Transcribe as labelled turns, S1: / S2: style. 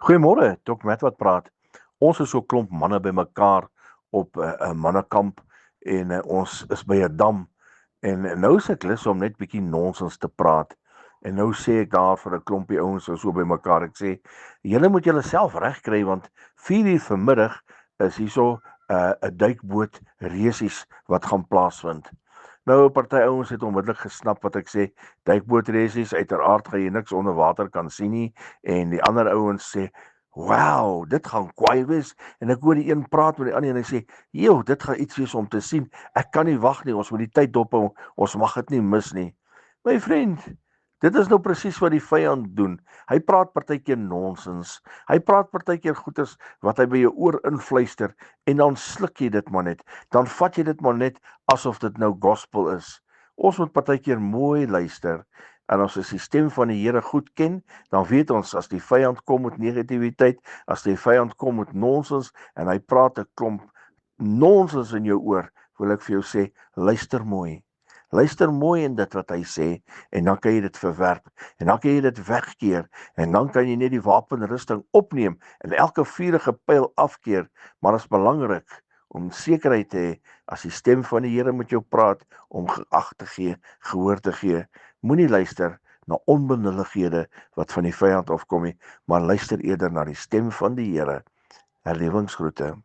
S1: Goeiemôre, Dok Matt wat praat. Ons is so 'n klomp manne bymekaar op 'n mannekamp en ons is by 'n dam en nou is ek lus om net bietjie nonsens te praat. En nou sê ek daar vir 'n klompie ouens so bymekaar. Ek sê, julle moet julleself regkry want 4:00 vanmiddag is hierso 'n duikboot resies wat gaan plaasvind. Nou 'n party ouens het onmiddellik gesnap wat ek sê. Duikbootresies, uiteraard gaan jy niks onder water kan sien nie en die ander ouens sê, "Wow, dit gaan kwaai wees." En ek hoor die een praat met die ander en hy sê, "Joe, dit gaan iets wees om te sien. Ek kan nie wag nie. Ons moet die tyd dophou. Ons mag dit nie mis nie." My vriend, dit is nou presies wat die vyand doen. Hy praat partykeer nonsens. Hy praat partykeer goeters wat hy by jou oor influister en dan sluk jy dit maar net. Dan vat jy dit maar net asof dit nou gospel is. Ons moet partykeer mooi luister. En as ons die stem van die Here goed ken, dan weet ons as die vyand kom met negativiteit, as die vyand kom met nonsens en hy praat 'n klomp nonsens in jou oor, wil ek vir jou sê, luister mooi. Luister mooi in dit wat hy sê en dan kan jy dit verwerp en dan kan jy dit wegkeer en dan kan jy net die wapenrusting opneem en elke vuurige pyl afkeer, maar dit is belangrik om sekerheid te hê as die stem van die Here met jou praat om ag te gee, gehoor te gee. Moenie luister na onbenullighede wat van die vyand afkom nie, maar luister eerder na die stem van die Here. Herlewingsgroete.